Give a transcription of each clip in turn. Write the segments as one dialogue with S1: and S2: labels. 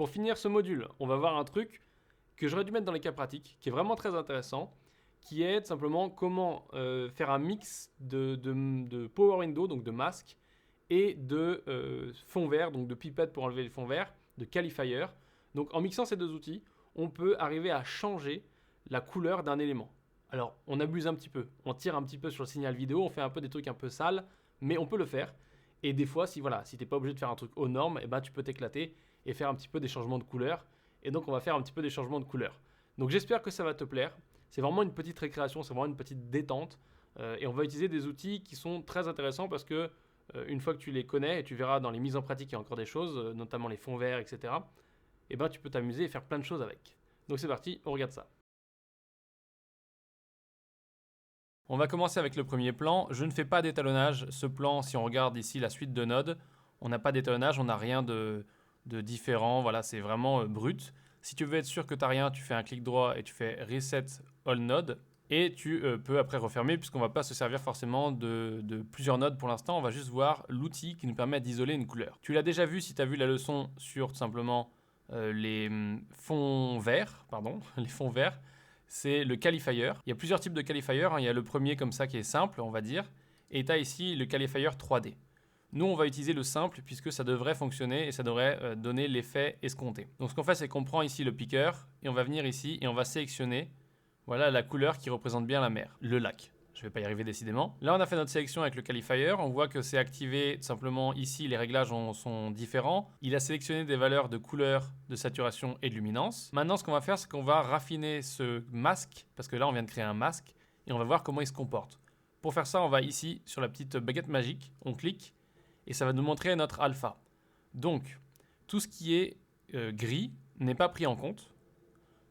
S1: Pour finir ce module, on va voir un truc que j'aurais dû mettre dans les cas pratiques, qui est vraiment très intéressant, qui est simplement comment faire un mix de Power Window, donc de masque, et de fond vert, donc de pipette pour enlever les fonds verts, de qualifier. Donc en mixant ces deux outils, on peut arriver à changer la couleur d'un élément. Alors on abuse un petit peu, on tire un petit peu sur le signal vidéo, on fait un peu des trucs un peu sales, mais on peut le faire. Et des fois, si t'es pas obligé de faire un truc aux normes, et ben tu peux t'éclater et faire un petit peu des changements de couleur. Et donc on va faire un petit peu des changements de couleur. Donc j'espère que ça va te plaire. C'est vraiment une petite récréation, c'est vraiment une petite détente. Et on va utiliser des outils qui sont très intéressants parce que une fois que tu les connais, et tu verras dans les mises en pratique, il y a encore des choses, notamment les fonds verts, etc. Et ben tu peux t'amuser et faire plein de choses avec. Donc c'est parti, on regarde ça. On va commencer avec le premier plan. Je ne fais pas d'étalonnage. Ce plan, si on regarde ici la suite de nodes, on n'a pas d'étalonnage, on n'a rien de différent. Voilà, c'est vraiment brut. Si tu veux être sûr que tu n'as rien, tu fais un clic droit et tu fais Reset All Node. Et tu peux après refermer puisqu'on ne va pas se servir forcément de plusieurs nodes pour l'instant. On va juste voir l'outil qui nous permet d'isoler une couleur. Tu l'as déjà vu si tu as vu la leçon sur tout simplement les fonds verts, les fonds verts. C'est le qualifier. Il y a plusieurs types de qualifiers. Il y a le premier comme ça qui est simple, on va dire. Et tu as ici le qualifier 3D. Nous, on va utiliser le simple puisque ça devrait fonctionner et ça devrait donner l'effet escompté. Donc ce qu'on fait, c'est qu'on prend ici le picker et on va venir ici et on va sélectionner voilà, la couleur qui représente bien la mer, le lac. Je ne vais pas y arriver décidément. Là, on a fait notre sélection avec le qualifier. On voit que c'est activé simplement ici, les réglages sont différents. Il a sélectionné des valeurs de couleur, de saturation et de luminance. Maintenant, ce qu'on va faire, c'est qu'on va raffiner ce masque, parce que là, on vient de créer un masque, et on va voir comment il se comporte. Pour faire ça, on va ici sur la petite baguette magique, on clique, et ça va nous montrer notre alpha. Donc, tout ce qui est gris n'est pas pris en compte.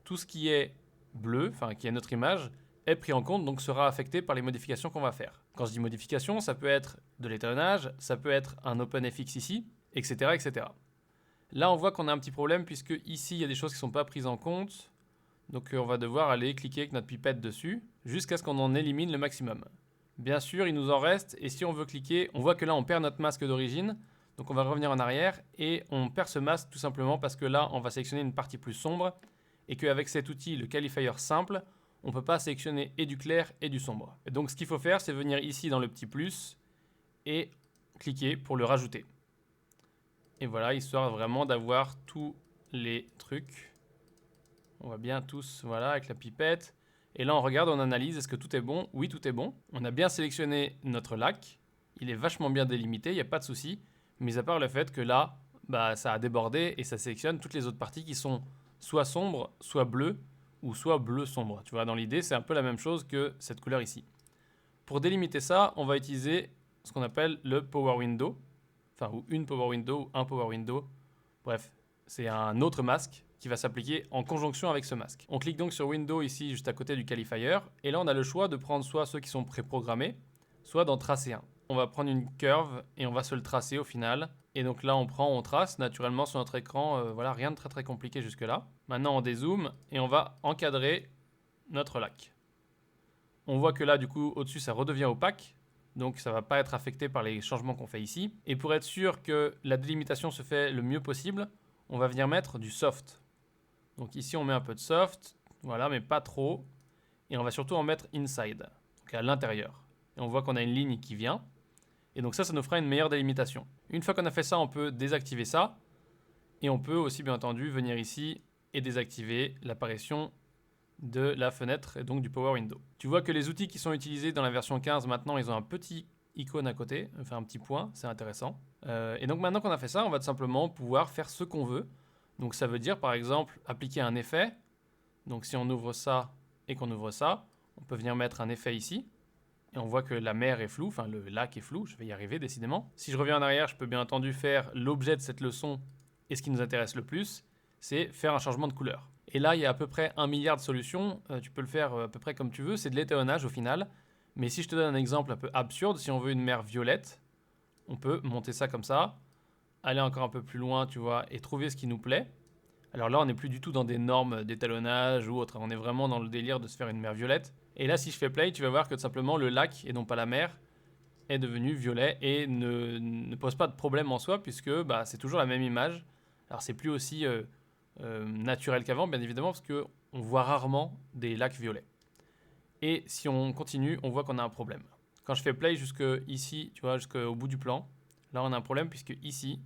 S1: Tout ce qui est bleu, enfin qui est notre image, est pris en compte, donc sera affecté par les modifications qu'on va faire. Quand je dis modification, ça peut être de l'étalonnage, ça peut être un OpenFX ici, etc., etc. Là, on voit qu'on a un petit problème puisque ici, il y a des choses qui ne sont pas prises en compte. Donc on va devoir aller cliquer avec notre pipette dessus jusqu'à ce qu'on en élimine le maximum. Bien sûr, il nous en reste et si on veut cliquer, on voit que là, on perd notre masque d'origine. Donc on va revenir en arrière et on perd ce masque tout simplement parce que là, on va sélectionner une partie plus sombre et qu'avec cet outil, le qualifier simple, on ne peut pas sélectionner et du clair et du sombre. Et donc ce qu'il faut faire, c'est venir ici dans le petit plus et cliquer pour le rajouter. Et voilà, histoire vraiment d'avoir tous les trucs. On voit bien tous, voilà, avec la pipette. Et là, on regarde, on analyse, est-ce que tout est bon? Oui, tout est bon. On a bien sélectionné notre lac. Il est vachement bien délimité, il n'y a pas de souci. Mis à part le fait que là, ça a débordé et ça sélectionne toutes les autres parties qui sont soit sombres, soit bleues, ou soit bleu sombre. Tu vois, dans l'idée, c'est un peu la même chose que cette couleur ici. Pour délimiter ça, on va utiliser ce qu'on appelle le Power Window, enfin, ou une Power Window, ou un Power Window. Bref, c'est un autre masque qui va s'appliquer en conjonction avec ce masque. On clique donc sur Window ici, juste à côté du qualifier, et là, on a le choix de prendre soit ceux qui sont préprogrammés, soit d'en tracer un. On va prendre une curve et on va se le tracer au final. Et donc là, on trace naturellement sur notre écran. Voilà, rien de très très compliqué jusque-là. Maintenant, on dézoome et on va encadrer notre lac. On voit que là, du coup, au-dessus, ça redevient opaque. Donc, ça ne va pas être affecté par les changements qu'on fait ici. Et pour être sûr que la délimitation se fait le mieux possible, on va venir mettre du soft. Donc ici, on met un peu de soft. Voilà, mais pas trop. Et on va surtout en mettre inside, donc à l'intérieur. Et on voit qu'on a une ligne qui vient. Et donc ça nous fera une meilleure délimitation. Une fois qu'on a fait ça, on peut désactiver ça. Et on peut aussi, bien entendu, venir ici et désactiver l'apparition de la fenêtre et donc du Power Window. Tu vois que les outils qui sont utilisés dans la version 15, maintenant, ils ont un petit icône à côté, enfin un petit point, c'est intéressant. Et donc maintenant qu'on a fait ça, on va tout simplement pouvoir faire ce qu'on veut. Donc ça veut dire, par exemple, appliquer un effet. Donc si on ouvre ça et qu'on ouvre ça, on peut venir mettre un effet ici. Et on voit que la mer est floue, enfin le lac est flou, je vais y arriver décidément. Si je reviens en arrière, je peux bien entendu faire l'objet de cette leçon. Et ce qui nous intéresse le plus, c'est faire un changement de couleur. Et là, il y a à peu près 1 milliard de solutions. Tu peux le faire à peu près comme tu veux. C'est de l'étalonnage au final. Mais si je te donne un exemple un peu absurde, si on veut une mer violette, on peut monter ça comme ça, aller encore un peu plus loin, tu vois, et trouver ce qui nous plaît. Alors là, on n'est plus du tout dans des normes d'étalonnage ou autre. On est vraiment dans le délire de se faire une mer violette. Et là, si je fais play, tu vas voir que tout simplement le lac, et non pas la mer, est devenu violet et ne pose pas de problème en soi puisque c'est toujours la même image. Alors c'est plus aussi naturel qu'avant, bien évidemment, parce qu'on voit rarement des lacs violets. Et si on continue, on voit qu'on a un problème. Quand je fais play jusque ici, tu vois, jusqu'au bout du plan, là on a un problème puisque ici,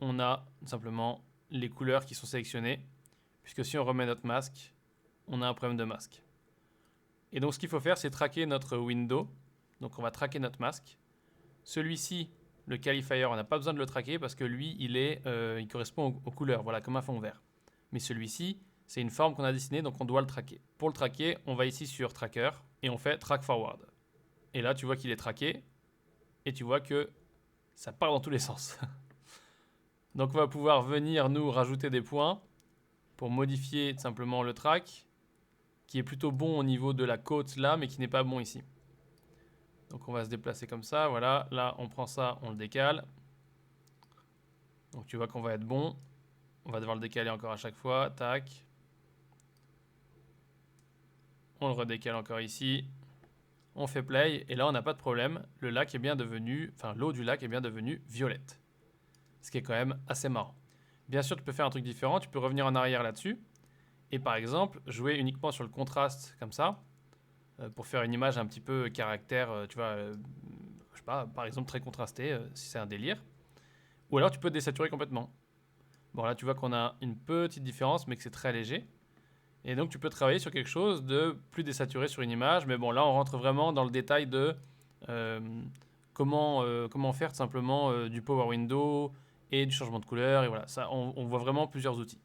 S1: on a simplement les couleurs qui sont sélectionnées, puisque si on remet notre masque, on a un problème de masque. Et donc ce qu'il faut faire, c'est traquer notre window. Donc on va traquer notre masque. Celui-ci, le qualifier, on n'a pas besoin de le traquer parce que lui, il correspond aux couleurs, voilà, comme un fond vert. Mais celui-ci, c'est une forme qu'on a dessinée, donc on doit le traquer. Pour le traquer, on va ici sur Tracker et on fait Track Forward. Et là, tu vois qu'il est traqué et tu vois que ça part dans tous les sens. Donc on va pouvoir venir nous rajouter des points pour modifier simplement le track qui est plutôt bon au niveau de la côte là, mais qui n'est pas bon ici. Donc on va se déplacer comme ça, voilà. Là, on prend ça, on le décale. Donc tu vois qu'on va être bon. On va devoir le décaler encore à chaque fois. Tac. On le redécale encore ici. On fait play et là on n'a pas de problème. Le lac est bien devenu, enfin l'eau du lac est bien devenue violette. Ce qui est quand même assez marrant. Bien sûr, tu peux faire un truc différent. Tu peux revenir en arrière là-dessus et par exemple jouer uniquement sur le contraste comme ça pour faire une image un petit peu caractère, tu vois, je sais pas, par exemple très contrastée si c'est un délire. Ou alors tu peux désaturer complètement. Bon là tu vois qu'on a une petite différence mais que c'est très léger. Et donc tu peux travailler sur quelque chose de plus désaturé sur une image. Mais bon là on rentre vraiment dans le détail de euh, comment faire tout simplement du power window et du changement de couleur. Et voilà, ça, on voit vraiment plusieurs outils.